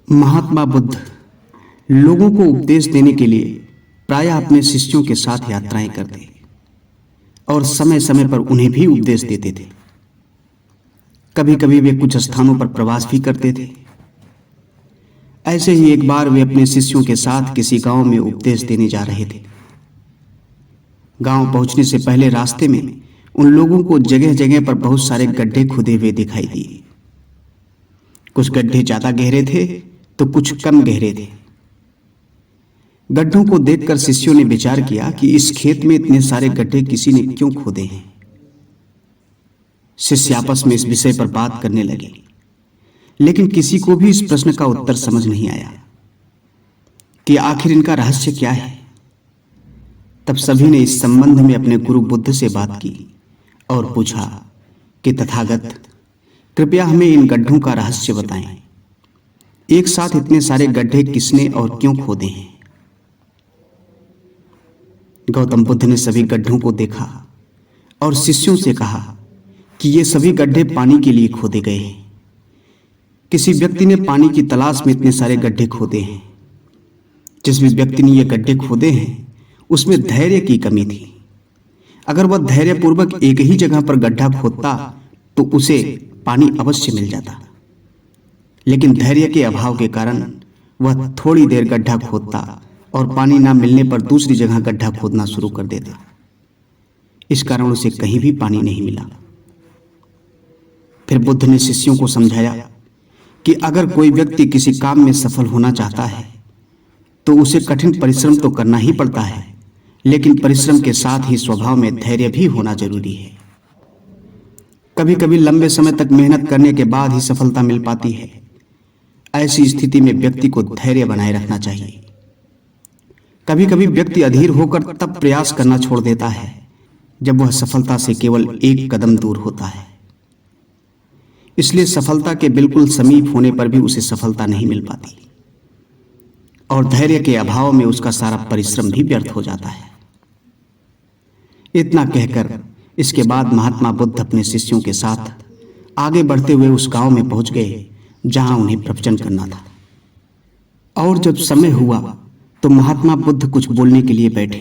महात्मा बुद्ध लोगों को उपदेश देने के लिए प्रायः अपने शिष्यों के साथ यात्राएं करते और समय समय पर उन्हें भी उपदेश देते थे। कभी कभी वे कुछ स्थानों पर प्रवास भी करते थे। ऐसे ही एक बार वे अपने शिष्यों के साथ किसी गांव में उपदेश देने जा रहे थे। गांव पहुंचने से पहले रास्ते में उन लोगों को जगह जगह पर बहुत सारे गड्ढे खुदे हुए दिखाई दिए। कुछ गड्ढे ज्यादा गहरे थे तो कुछ कम गहरे थे। गड्ढों को देखकर शिष्यों ने विचार किया कि इस खेत में इतने सारे गड्ढे किसी ने क्यों खोदे हैं। शिष्य आपस में इस विषय पर बात करने लगे, लेकिन किसी को भी इस प्रश्न का उत्तर समझ नहीं आया कि आखिर इनका रहस्य क्या है। तब सभी ने इस संबंध में अपने गुरु बुद्ध से बात की और पूछा कि तथागत, कृपया हमें इन गड्ढों का रहस्य बताएं। एक साथ इतने सारे गड्ढे किसने और क्यों खोदे हैं? गौतम बुद्ध ने सभी गड्ढों को देखा और शिष्यों से कहा कि ये सभी गड्ढे पानी के लिए खोदे गए हैं। किसी व्यक्ति ने पानी की तलाश में इतने सारे गड्ढे खोदे हैं। जिस भी व्यक्ति ने ये गड्ढे खोदे हैं उसमें धैर्य की कमी थी। अगर वह धैर्यपूर्वक एक ही जगह पर गड्ढा खोदता तो उसे पानी अवश्य मिल जाता, लेकिन धैर्य के अभाव के कारण वह थोड़ी देर गड्ढा खोदता और पानी ना मिलने पर दूसरी जगह गड्ढा खोदना शुरू कर देता। इस कारण उसे कहीं भी पानी नहीं मिला। फिर बुद्ध ने शिष्यों को समझाया कि अगर कोई व्यक्ति किसी काम में सफल होना चाहता है तो उसे कठिन परिश्रम तो करना ही पड़ता है, लेकिन परिश्रम के साथ ही स्वभाव में धैर्य भी होना जरूरी है। कभी कभी लंबे समय तक मेहनत करने के बाद ही सफलता मिल पाती है। ऐसी स्थिति में व्यक्ति को धैर्य बनाए रखना चाहिए। कभी कभी व्यक्ति अधीर होकर तब प्रयास करना छोड़ देता है जब वह सफलता से केवल एक कदम दूर होता है। इसलिए सफलता के बिल्कुल समीप होने पर भी उसे सफलता नहीं मिल पाती और धैर्य के अभाव में उसका सारा परिश्रम भी व्यर्थ हो जाता है। इतना कहकर इसके बाद महात्मा बुद्ध अपने शिष्यों के साथ आगे बढ़ते हुए उस गांव में पहुंच गए जहां उन्हें प्रवचन करना था। और जब समय हुआ तो महात्मा बुद्ध कुछ बोलने के लिए बैठे,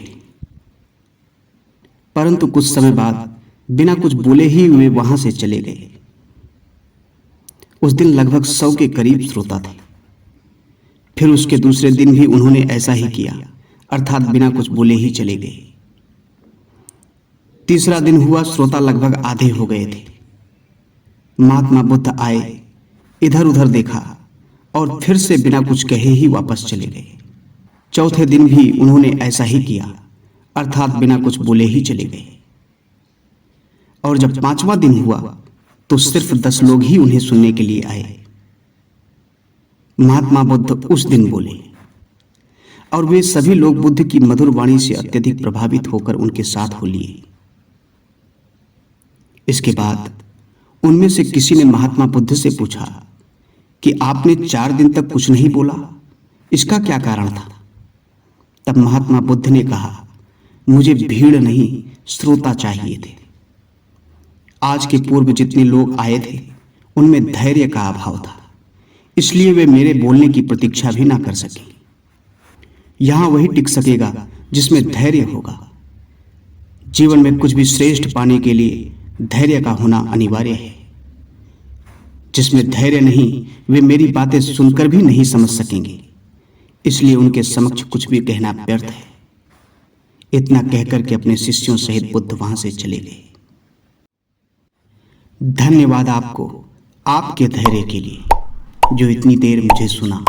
परंतु कुछ समय बाद बिना कुछ बोले ही वे वहां से चले गए। उस दिन लगभग 100 के करीब श्रोता थे। फिर उसके दूसरे दिन भी उन्होंने ऐसा ही किया, अर्थात बिना कुछ बोले ही चले गए। तीसरा दिन हुआ, श्रोता लगभग आधे हो गए थे। महात्मा बुद्ध आए, इधर उधर देखा और फिर से बिना कुछ कहे ही वापस चले गए। चौथे दिन भी उन्होंने ऐसा ही किया, अर्थात बिना कुछ बोले ही चले गए। और जब 5वां दिन हुआ तो सिर्फ 10 लोग ही उन्हें सुनने के लिए आए। महात्मा बुद्ध उस दिन बोले और वे सभी लोग बुद्ध की मधुर वाणी से अत्यधिक प्रभावित होकर उनके साथ हो लिए। इसके बाद उनमें से किसी ने महात्मा बुद्ध से पूछा कि आपने 4 दिन तक कुछ नहीं बोला, इसका क्या कारण था? तब महात्मा बुद्ध ने कहा, मुझे भीड़ नहीं श्रोता चाहिए थे। आज के पूर्व जितने लोग आए थे उनमें धैर्य का अभाव था, इसलिए वे मेरे बोलने की प्रतीक्षा भी ना कर सके। यहां वही टिक सकेगा जिसमें धैर्य होगा। जीवन में कुछ भी श्रेष्ठ पाने के लिए धैर्य का होना अनिवार्य है। जिसमें धैर्य नहीं वे मेरी बातें सुनकर भी नहीं समझ सकेंगे, इसलिए उनके समक्ष कुछ भी कहना व्यर्थ है। इतना कहकर के अपने शिष्यों सहित बुद्ध वहां से चले गए। धन्यवाद आपको, आपके धैर्य के लिए जो इतनी देर मुझे सुना।